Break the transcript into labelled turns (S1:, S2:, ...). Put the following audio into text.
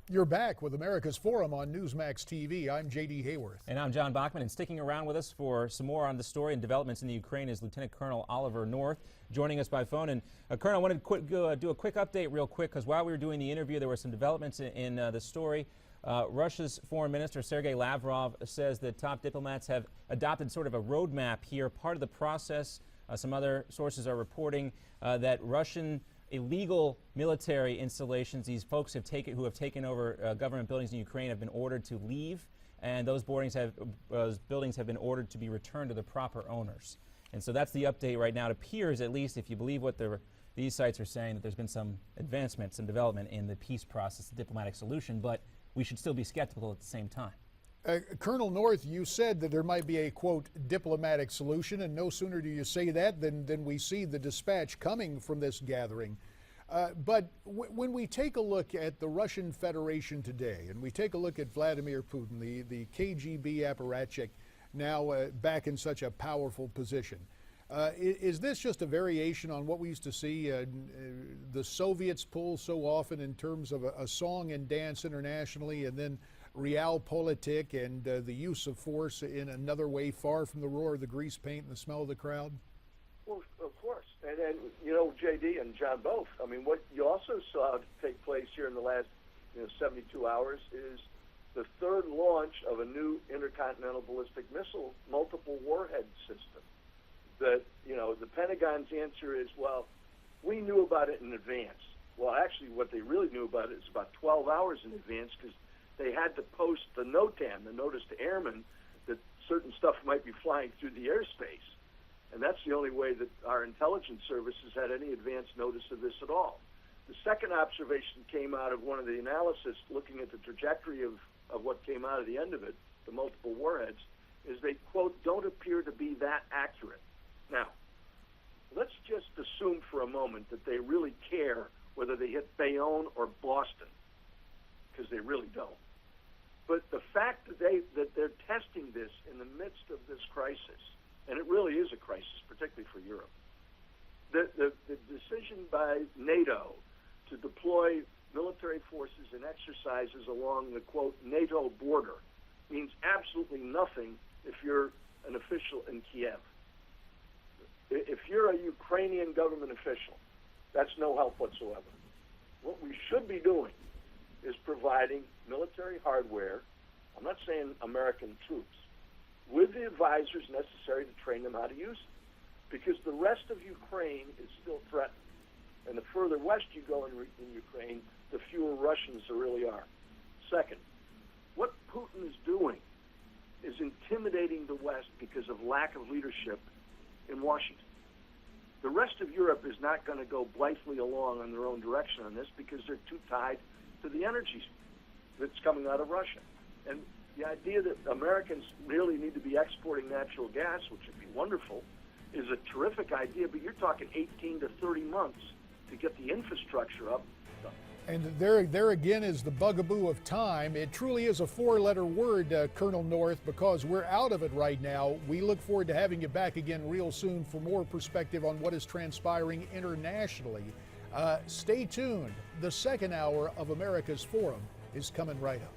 S1: You're back with America's Forum on Newsmax TV. I'm J.D. Hayworth.
S2: And I'm John Bachman. And sticking around with us for some more on the story and developments in the Ukraine is Lieutenant Colonel Oliver North, joining us by phone. And Colonel, I wanted to do a quick update real quick, because while we were doing the interview, there were some developments in the story. Russia's Foreign Minister Sergei Lavrov says that top diplomats have adopted sort of a roadmap here. Part of the process, some other sources are reporting that Russian illegal military installations, these folks who have taken over government buildings in Ukraine, have been ordered to leave, and those buildings have been ordered to be returned to the proper owners. And so that's the update right now. It appears, at least if you believe what these sites are saying, that there's been some advancement, some development in the peace process, the diplomatic solution, but we should still be skeptical at the same time.
S1: Colonel North, you said that there might be a, quote, diplomatic solution, and no sooner do you say that than we see the dispatch coming from this gathering. But when we take a look at the Russian Federation today, and we take a look at Vladimir Putin, the KGB apparatchik, now back in such a powerful position, is this just a variation on what we used to see the Soviets pull so often in terms of a song and dance internationally, and then realpolitik and the use of force in another way, far from the roar of the grease paint and the smell of the crowd?
S3: Well, of course. And you know, J.D. and John both, I mean, what you also saw take place here in the last 72 hours is the third launch of a new intercontinental ballistic missile multiple warhead system. That, the Pentagon's answer is, well, we knew about it in advance. Well, actually, what they really knew about it is about 12 hours in advance, because they had to post the NOTAM, the notice to airmen, that certain stuff might be flying through the airspace. And that's the only way that our intelligence services had any advance notice of this at all. The second observation came out of one of the analysis looking at the trajectory of what came out of the end of it, the multiple warheads, is they, quote, don't appear to be that accurate. Now, let's just assume for a moment that they really care whether they hit Bayonne or Boston, because they really don't. But the fact that they're testing this in the midst of this crisis, and it really is a crisis, particularly for Europe, the decision by NATO to deploy military forces and exercises along the, quote, NATO border means absolutely nothing if you're an official in Kiev. If you're a Ukrainian government official, that's no help whatsoever. What we should be doing is providing military hardware, I'm not saying American troops, with the advisors necessary to train them how to use it. Because the rest of Ukraine is still threatened. And the further west you go in Ukraine, the fewer Russians there really are. Second, what Putin is doing is intimidating the West because of lack of leadership in Washington. The rest of Europe is not going to go blithely along on their own direction on this because they're too tied to the energy that's coming out of Russia. And the idea that Americans really need to be exporting natural gas, which would be wonderful, is a terrific idea, but you're talking 18 to 30 months to get the infrastructure up.
S1: And there again is the bugaboo of time. It truly is a four-letter word, Colonel North, because we're out of it right now. We look forward to having you back again real soon for more perspective on what is transpiring internationally. Stay tuned. The second hour of America's Forum is coming right up.